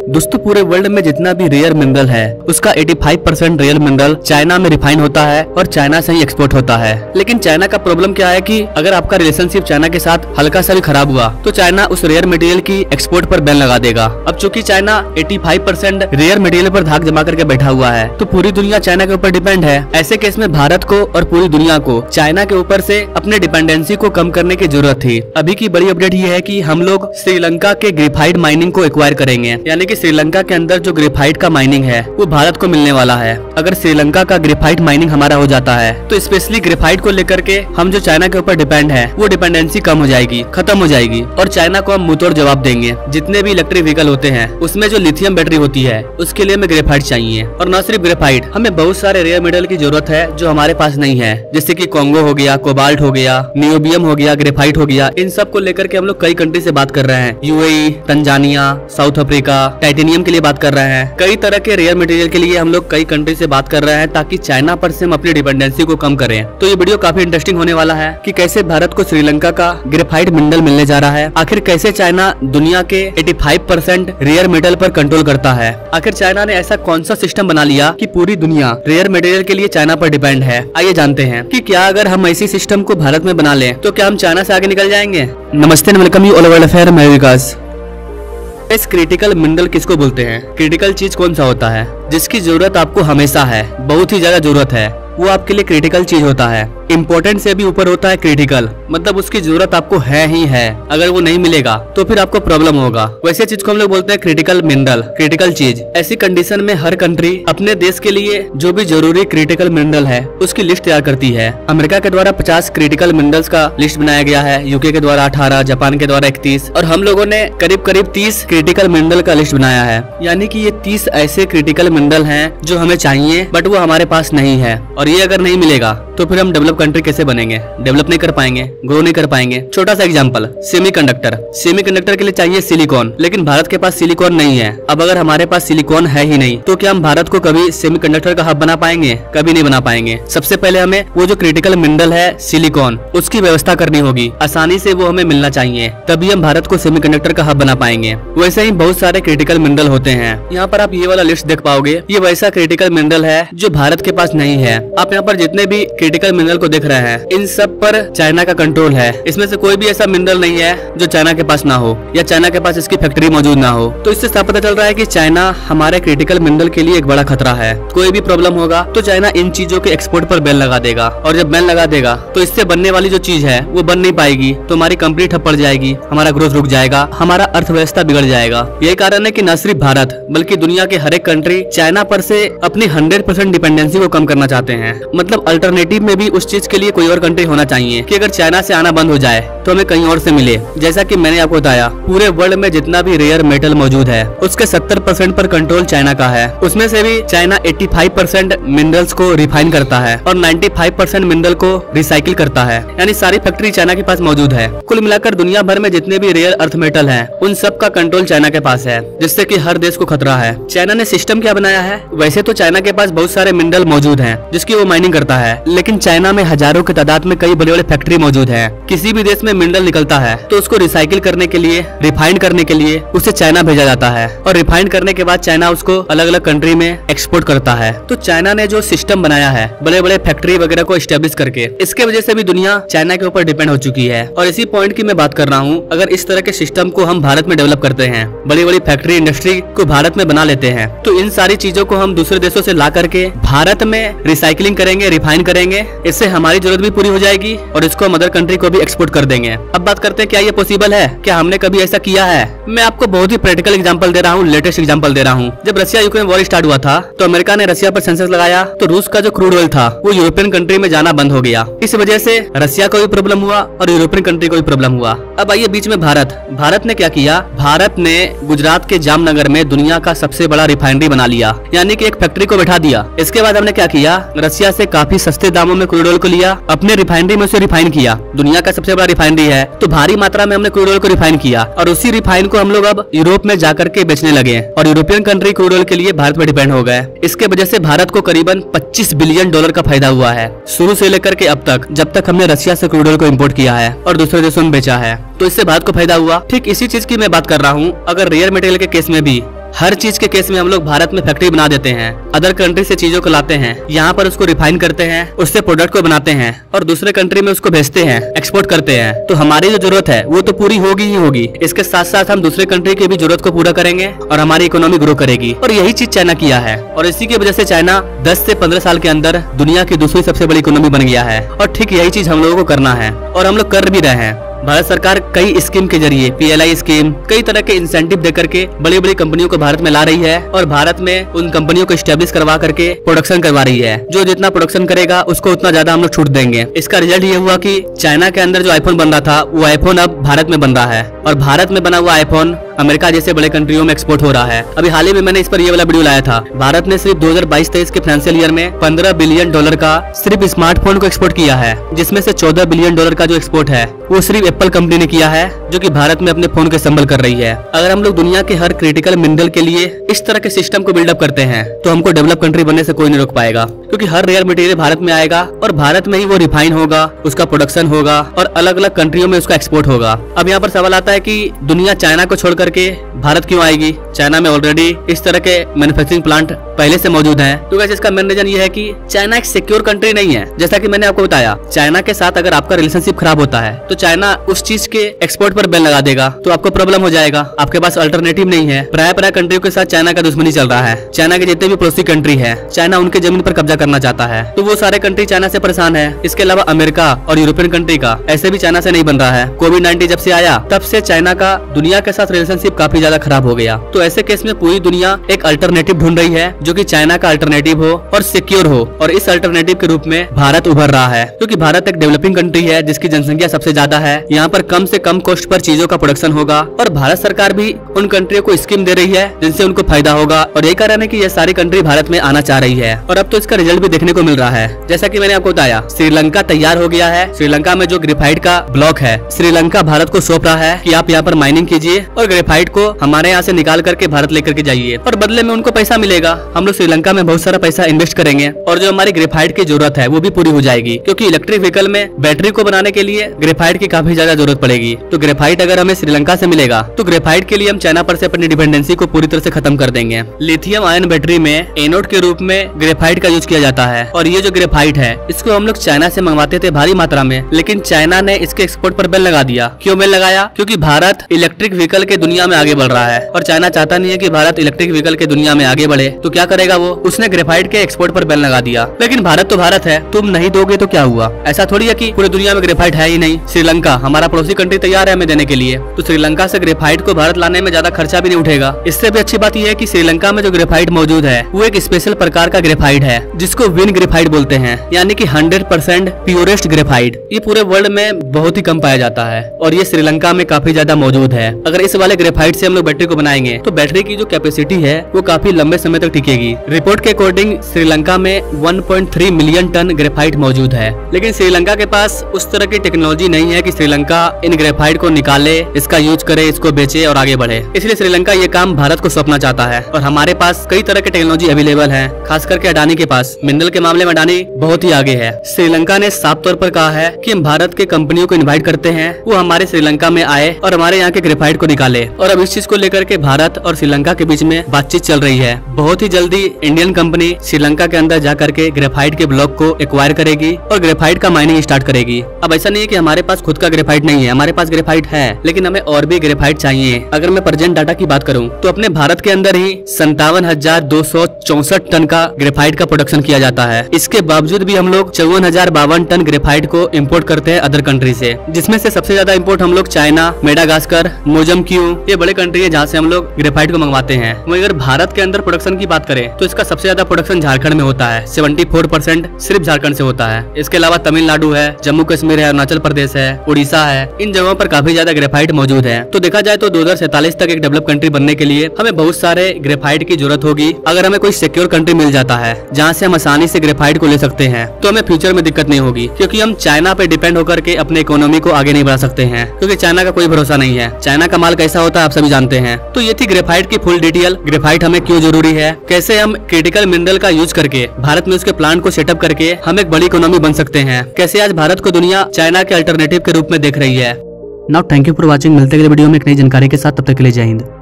दोस्तों पूरे वर्ल्ड में जितना भी रेयर मिनरल है उसका 85% रेयर मिनरल चाइना में रिफाइन होता है और चाइना से ही एक्सपोर्ट होता है। लेकिन चाइना का प्रॉब्लम क्या है कि अगर आपका रिलेशनशिप चाइना के साथ हल्का सा भी खराब हुआ तो चाइना उस रेयर मटेरियल की एक्सपोर्ट पर बैन लगा देगा। अब चूंकि चाइना 85% रेयर मटेरियल पर धाक जमा करके बैठा हुआ है तो पूरी दुनिया चाइना के ऊपर डिपेंड है। ऐसे केस में भारत को और पूरी दुनिया को चाइना के ऊपर से अपने डिपेंडेंसी को कम करने की जरूरत थी। अभी की बड़ी अपडेट ये है कि हम लोग श्रीलंका के ग्रेफाइट माइनिंग को एक्वायर करेंगे, यानी कि श्रीलंका के अंदर जो ग्रेफाइट का माइनिंग है वो भारत को मिलने वाला है। अगर श्रीलंका का ग्रेफाइट माइनिंग हमारा हो जाता है तो स्पेशली ग्रेफाइट को लेकर के हम जो चाइना के ऊपर डिपेंड है वो डिपेंडेंसी कम हो जाएगी, खत्म हो जाएगी और चाइना को हम मुंहतोड़ जवाब देंगे। जितने भी इलेक्ट्रिक व्हीकल होते हैं उसमें जो लिथियम बैटरी होती है उसके लिए हमें ग्रेफाइट चाहिए। और न सिर्फ ग्रेफाइट, हमें बहुत सारे रेयर मेटल की जरूरत है जो हमारे पास नहीं है, जैसे कि कोंगो हो गया, कोबाल्ट हो गया, नियोबियम हो गया, ग्रेफाइट हो गया। इन सब को लेकर के हम लोग कई कंट्री से बात कर रहे हैं। UAE, Tanzania, south Africa, titanium के लिए बात कर रहे हैं। कई तरह के रेयर मटेरियल के लिए हम लोग कई कंट्री से बात कर रहे हैं ताकि चाइना पर से हम अपनी डिपेंडेंसी को कम करें। तो ये वीडियो काफी इंटरेस्टिंग होने वाला है कि कैसे भारत को श्रीलंका का ग्रेफाइट मिनरल मिलने जा रहा है, आखिर कैसे चाइना दुनिया के 85% रेयर मेटल पर कंट्रोल करता है, आखिर चाइना ने ऐसा कौन सा सिस्टम बना लिया कि पूरी दुनिया रेयर मटेरियल के लिए चाइना पर डिपेंड है। आइए जानते हैं कि क्या अगर हम ऐसी सिस्टम को भारत में बना लें तो क्या हम चाइना से आगे निकल जाएंगे। नमस्ते and welcome you all world affair, मैं विकास। इस क्रिटिकल मिनरल किसको बोलते हैं? क्रिटिकल चीज कौन सा होता है जिसकी जरूरत आपको हमेशा है, बहुत ही ज्यादा जरूरत है, वो आपके लिए क्रिटिकल चीज होता है। इम्पोर्टेंट से भी ऊपर होता है क्रिटिकल, मतलब उसकी जरूरत आपको है ही है। अगर वो नहीं मिलेगा तो फिर आपको प्रॉब्लम होगा। वैसे चीज को हम लोग बोलते हैं क्रिटिकल मिनरल, क्रिटिकल चीज। ऐसी कंडीशन में हर कंट्री अपने देश के लिए जो भी जरूरी क्रिटिकल मिनरल है उसकी लिस्ट तैयार करती है। अमेरिका के द्वारा 50 क्रिटिकल मिनरल्स का लिस्ट बनाया गया है, यूके के द्वारा 18, जापान के द्वारा 31 और हम लोगों ने करीब करीब 30 क्रिटिकल मिनरल का लिस्ट बनाया है। यानी कि ये 30 ऐसे क्रिटिकल मिनरल हैं जो हमें चाहिए बट वो हमारे पास नहीं है। और ये अगर नहीं मिलेगा तो फिर हम डेवलप कंट्री कैसे बनेंगे? डेवलप नहीं कर पाएंगे, ग्रो नहीं कर पाएंगे। छोटा सा एग्जांपल, सेमीकंडक्टर। सेमीकंडक्टर के लिए चाहिए सिलिकॉन, लेकिन भारत के पास सिलिकॉन नहीं है। अब अगर हमारे पास सिलिकॉन है ही नहीं तो क्या हम भारत को कभी सेमीकंडक्टर का हब बना पाएंगे? कभी नहीं बना पाएंगे। सबसे पहले हमें वो जो क्रिटिकल मिनरल है सिलिकॉन, उसकी व्यवस्था करनी होगी, आसानी से वो हमें मिलना चाहिए, तभी हम भारत को सेमीकंडक्टर का हब बना पाएंगे। वैसे ही बहुत सारे क्रिटिकल मिनरल होते हैं। यहाँ पर आप ये वाला लिस्ट देख पाओगे, ये वैसा क्रिटिकल मिनरल है जो भारत के पास नहीं है। आप यहाँ पर जितने भी क्रिटिकल मिनरल को देख रहे हैं इन सब पर चाइना का कंट्रोल है। इसमें से कोई भी ऐसा मिनरल नहीं है जो चाइना के पास ना हो या चाइना के पास इसकी फैक्ट्री मौजूद ना हो। तो इससे साफ पता चल रहा है कि चाइना हमारे क्रिटिकल मिनरल के लिए एक बड़ा खतरा है। कोई भी प्रॉब्लम होगा तो चाइना इन चीजों के एक्सपोर्ट पर बैन लगा देगा, और जब बैन लगा देगा तो इससे बनने वाली जो चीज है वो बन नहीं पाएगी, तो हमारी कंपनी ठप पड़ जाएगी, हमारा ग्रोथ रुक जाएगा, हमारा अर्थव्यवस्था बिगड़ जाएगा। यही कारण है कि न सिर्फ भारत बल्कि दुनिया के हर एक कंट्री चाइना पर से अपनी 100% डिपेंडेंसी को कम करना चाहते हैं। मतलब अल्टरनेटिव में भी उस चीज के लिए कोई और कंट्री होना चाहिए कि अगर चाइना से आना बंद हो जाए तो हमें कहीं और से मिले। जैसा कि मैंने आपको बताया, पूरे वर्ल्ड में जितना भी रेयर मेटल मौजूद है उसके 70% पर कंट्रोल चाइना का है। उसमें से भी चाइना 85% मिनरल्स को रिफाइन करता है और 95% मिनरल को रिसाइकिल करता है, यानी सारी फैक्ट्री चाइना के पास मौजूद है। कुल मिलाकर दुनिया भर में जितने भी रेयर अर्थ मेटल है उन सब का कंट्रोल चाइना के पास है, जिससे कि हर देश को खतरा है। चाइना ने सिस्टम क्या बनाया है? वैसे तो चाइना के पास बहुत सारे मिनरल मौजूद है जिसकी वो माइनिंग करता है, लेकिन चाइना में हजारों की तादाद में कई बड़े बड़े फैक्ट्री मौजूद है। किसी भी देश में मिनरल निकलता है तो उसको रिसाइकिल करने के लिए, रिफाइन करने के लिए उसे चाइना भेजा जाता है, और रिफाइन करने के बाद चाइना उसको अलग अलग कंट्री में एक्सपोर्ट करता है। तो चाइना ने जो सिस्टम बनाया है बड़े बड़े फैक्ट्री वगैरह को एस्टेब्लिश करके, इसके वजह से भी दुनिया चाइना के ऊपर डिपेंड हो चुकी है। और इसी पॉइंट की मैं बात कर रहा हूँ, अगर इस तरह के सिस्टम को हम भारत में डेवलप करते हैं, बड़ी बड़ी फैक्ट्री इंडस्ट्री को भारत में बना लेते हैं, तो इन सारी चीजों को हम दूसरे देशों से ला करके भारत में रिसाइकलिंग करेंगे, रिफाइन करेंगे, इससे हमारी जरूरत भी पूरी हो जाएगी और इसको हम अदर कंट्री को भी एक्सपोर्ट कर देंगे। अब बात करते हैं क्या ये पॉसिबल है, क्या हमने कभी ऐसा किया है? मैं आपको बहुत ही प्रैक्टिकल एग्जांपल दे रहा हूँ, लेटेस्ट एग्जांपल दे रहा हूँ। जब रशिया यूक्रेन वॉर स्टार्ट हुआ था तो अमेरिका ने रशिया पर सेंसस लगाया, तो रूस का जो क्रूड ऑयल था वो यूरोपियन कंट्री में जाना बंद हो गया। इस वजह से रशिया को भी प्रॉब्लम हुआ और यूरोपियन कंट्री को भी प्रॉब्लम हुआ। अब आइए बीच में भारत ने क्या किया? भारत ने गुजरात के जामनगर में दुनिया का सबसे बड़ा रिफाइनरी बना लिया, यानी कि एक फैक्ट्री को बैठा दिया। इसके बाद हमने क्या किया? रशिया से काफी सस्ते दामों में क्रूड ऑयल को लिया, अपने रिफाइनरी में उसे रिफाइन किया। दुनिया का सबसे बड़ा रिफाइनरी है तो भारी मात्रा में हमने क्रूड ऑयल को रिफाइन किया, और उसी रिफाइन को हम लोग अब यूरोप में जाकर के बेचने लगे, और यूरोपियन कंट्री क्रूड ऑयल के लिए भारत में डिपेंड हो गए। इसके वजह से भारत को करीबन $25 बिलियन का फायदा हुआ है, शुरू से लेकर के अब तक, जब तक हमने रशिया से क्रूड ऑयल को इम्पोर्ट किया है और दूसरे देशों में बेचा है, तो इससे भारत को फायदा हुआ। ठीक इसी चीज की मैं बात कर रहा हूँ। अगर रेयर मटेरियल के केस में भी हर चीज के केस में हम लोग भारत में फैक्ट्री बना देते हैं, अदर कंट्री से चीजों को लाते हैं, यहाँ पर उसको रिफाइन करते हैं, उससे प्रोडक्ट को बनाते हैं और दूसरे कंट्री में उसको भेजते हैं, एक्सपोर्ट करते हैं। तो हमारी जो जरूरत है वो तो पूरी होगी ही होगी, इसके साथ साथ हम दूसरे कंट्री की भी जरूरत को पूरा करेंगे और हमारी इकोनॉमी ग्रो करेगी। और यही चीज चाइना किया है और इसी की वजह से चाइना 10 से 15 साल के अंदर दुनिया की दूसरी सबसे बड़ी इकोनॉमी बन गया है। और ठीक यही चीज हम लोगों को करना है और हम लोग कर भी रहे हैं। भारत सरकार कई स्कीम के जरिए, PLI स्कीम, कई तरह के इंसेंटिव दे करके बड़ी बड़ी कंपनियों को भारत में ला रही है और भारत में उन कंपनियों को स्टैब्लिश करवा करके प्रोडक्शन करवा रही है। जो जितना प्रोडक्शन करेगा उसको उतना ज्यादा हम लोग छूट देंगे। इसका रिजल्ट ये हुआ कि चाइना के अंदर जो आईफोन बन रहा था वो आईफोन अब भारत में बन रहा है और भारत में बना हुआ आईफोन अमेरिका जैसे बड़े कंट्रियों में एक्सपोर्ट हो रहा है। अभी हाल ही में मैंने इस पर ये वाला वीडियो लाया था। भारत ने सिर्फ 2022-23 के फाइनेंशियल ईयर में $15 बिलियन का सिर्फ स्मार्टफोन को एक्सपोर्ट किया है, जिसमें से $14 बिलियन का जो एक्सपोर्ट है वो सिर्फ एप्पल कंपनी ने किया है, जो कि भारत में अपने फोन के संबल कर रही है। अगर हम लोग दुनिया के हर क्रिटिकल मिनरल के लिए इस तरह के सिस्टम को बिल्डअप करते हैं तो हमको डेवलप कंट्री बनने से कोई नहीं रोक पाएगा, क्योंकि हर रेयर मटेरियल भारत में आएगा और भारत में ही वो रिफाइन होगा, उसका प्रोडक्शन होगा और अलग अलग कंट्रियों में उसका एक्सपोर्ट होगा। अब यहाँ पर सवाल आता है कि दुनिया चाइना को छोड़ करके भारत क्यों आएगी? चाइना में ऑलरेडी इस तरह के मैन्युफैक्चरिंग प्लांट पहले से मौजूद हैं। तो गाइस इसका मेन रीजन ये है कि चाइना एक सिक्योर कंट्री नहीं है। जैसा कि मैंने आपको बताया, चाइना के साथ अगर आपका रिलेशनशिप खराब होता है तो चाइना उस चीज के एक्सपोर्ट पर बैन लगा देगा, तो आपको प्रॉब्लम हो जाएगा। आपके पास अल्टरनेटिव नहीं है। प्राय कंट्रियों के साथ चाइना का दुश्मनी चल रहा है। चाइना के जितने भी पड़ोसी कंट्री है, चाइना उनके जमीन पर कब्जा करना चाहता है, तो वो सारे कंट्री चाइना से परेशान है। इसके अलावा अमेरिका और यूरोपियन कंट्री का ऐसे भी चाइना से नहीं बन रहा है। कोविड-19 जब से आया तब से चाइना का दुनिया के साथ रिलेशनशिप काफी ज्यादा खराब हो गया। तो ऐसे केस में पूरी दुनिया एक अल्टरनेटिव ढूंढ रही है जो कि चाइना का अल्टरनेटिव हो और सिक्योर हो, और इस अल्टरनेटिव के रूप में भारत उभर रहा है, क्योंकि भारत एक डेवलपिंग कंट्री है जिसकी जनसंख्या सबसे ज्यादा है। यहाँ पर कम से कम कॉस्ट पर चीजों का प्रोडक्शन होगा और भारत सरकार भी उन कंट्रियों को स्कीम दे रही है जिनसे उनको फायदा होगा, और यही कारण है कि ये सारी कंट्री भारत में आना चाह रही है। और अब तो इसका रिजल्ट भी देखने को मिल रहा है। जैसा कि मैंने आपको बताया, श्रीलंका तैयार हो गया है। श्रीलंका में जो ग्रेफाइट का ब्लॉक है, श्रीलंका भारत को सौंप रहा है कि आप यहाँ पर माइनिंग कीजिए और ग्रेफाइट को हमारे यहाँ से निकाल करके भारत लेकर के जाइए, और बदले में उनको पैसा मिलेगा। हम लोग श्रीलंका में बहुत सारा पैसा इन्वेस्ट करेंगे और जो हमारी ग्रेफाइट की जरूरत है वो भी पूरी हो जाएगी, क्योंकि इलेक्ट्रिक व्हीकल में बैटरी को बनाने के लिए ग्रेफाइट की काफी ज्यादा जरूरत पड़ेगी। तो ग्रेफाइट अगर हमें श्रीलंका से मिलेगा तो ग्रेफाइट के लिए हम चाइना पर से अपनी डिपेंडेंसी को पूरी तरह से खत्म कर देंगे। लिथियम आयन बैटरी में एनोड के रूप में ग्रेफाइट का यूज किया जाता है, और ये जो ग्रेफाइट है इसको हम लोग चाइना से मंगवाते थे भारी मात्रा में, लेकिन चाइना ने इसके एक्सपोर्ट पर बैन लगा दिया। क्यों बैन लगाया? क्योंकि भारत इलेक्ट्रिक व्हीकल के दुनिया में आगे बढ़ रहा है और चाइना चाहता नहीं है कि भारत इलेक्ट्रिक व्हीकल के दुनिया में आगे बढ़े। तो क्या करेगा वो? उसने ग्रेफाइट के एक्सपोर्ट पर बैन लगा दिया। लेकिन भारत तो भारत है, तुम नहीं दोगे तो क्या हुआ? ऐसा थोड़ी है कि पूरी दुनिया में ग्रेफाइट है ही नहीं। श्रीलंका हमारा पड़ोसी कंट्री तैयार है हमें देने के लिए, तो श्रीलंका से ग्रेफाइट को भारत लाने में ज्यादा खर्चा भी नहीं उठेगा। इससे भी अच्छी बात यह है कि श्रीलंका में जो ग्रेफाइट मौजूद है वो एक स्पेशल प्रकार का ग्रेफाइट है जिसको विन ग्रेफाइट बोलते हैं, यानी कि 100% प्योरेस्ट ग्रेफाइट। ये पूरे वर्ल्ड में बहुत ही कम पाया जाता है और ये श्रीलंका में काफी ज्यादा मौजूद है। अगर इस वाले ग्रेफाइट से हम लोग बैटरी को बनाएंगे तो बैटरी की जो कैपेसिटी है वो काफी लंबे समय तक टिकेगी। रिपोर्ट के अकॉर्डिंग श्रीलंका में 1.3 मिलियन टन ग्रेफाइट मौजूद है, लेकिन श्रीलंका के पास उस तरह की टेक्नोलॉजी नहीं है कि श्रीलंका इन ग्रेफाइट को निकाले, इसका यूज करे, इसको बेचे और आगे बढ़े। इसलिए श्रीलंका ये काम भारत को सौंपना चाहता है और हमारे पास कई तरह की टेक्नोलॉजी अवेलेबल है, खास करके अडानी के पास। मिनरल के मामले में अडानी बहुत ही आगे है। श्रीलंका ने साफ तौर पर कहा है कि हम भारत के कंपनियों को इनवाइट करते हैं, वो हमारे श्रीलंका में आए और हमारे यहाँ के ग्रेफाइट को निकाले। और अब इस चीज को लेकर के भारत और श्रीलंका के बीच में बातचीत चल रही है। बहुत ही जल्दी इंडियन कंपनी श्रीलंका के अंदर जाकर के ग्रेफाइट के ब्लॉक को एक्वायर करेगी और ग्रेफाइट का माइनिंग स्टार्ट करेगी। अब ऐसा नहीं है कि हमारे पास खुद का ग्रेफाइट नहीं है, हमारे पास ग्रेफाइट है, लेकिन हमें और भी ग्रेफाइट चाहिए। अगर मैं प्रेजेंट डाटा की बात करूं तो अपने भारत के अंदर ही 57,264 टन का ग्रेफाइट का प्रोडक्शन किया जाता है। इसके बावजूद भी हम लोग 54,052 टन ग्रेफाइट को इम्पोर्ट करते हैं अदर कंट्री से, जिसमें से सबसे ज्यादा इम्पोर्ट हम लोग चाइना, मेडागास्कर, मोजमबिक, ये बड़े कंट्री है जहाँ से हम लोग ग्रेफाइट को मंगवाते हैं। वहीं अगर भारत के अंदर प्रोडक्शन की बात करें तो इसका सबसे ज्यादा प्रोडक्शन झारखंड में होता है, 74% सिर्फ झारखंड से होता है। इसके अलावा तमिलनाडु है, जम्मू कश्मीर है, अरुणाचल प्रदेश है, उड़ीसा है, इन जगहों पर काफी ज्यादा ग्रेफाइट मौजूद है। तो देखा जाए तो 2047 तक एक डेवलप कंट्री बनने के लिए हमें बहुत सारे ग्रेफाइट की जरूरत होगी। अगर हमें कोई सिक्योर कंट्री मिल जाता है जहाँ से हम आसानी से ग्रेफाइट को ले सकते हैं तो हमें फ्यूचर में दिक्कत नहीं होगी, क्योंकि हम चाइना पे डिपेंड होकर के अपने इकोनॉमी को आगे नहीं बढ़ा सकते हैं, क्योंकि चाइना का कोई भरोसा नहीं है। चाइना का माल कैसा होता है आप सभी जानते हैं। तो ये थी ग्रेफाइट की फुल डिटेल। ग्रेफाइट हमें क्यों जरूरी है, कैसे हम क्रिटिकल मिनरल का यूज करके भारत में उसके प्लांट को सेटअप करके हम एक बड़ी इकोनॉमी बन सकते हैं, कैसे आज भारत को दुनिया चाइना के अल्टरनेटिव के रूप में देख रही है। Now thank you for watching. मिलते अगले वीडियो में एक नई जानकारी के साथ, तब तक के लिए जय हिंद।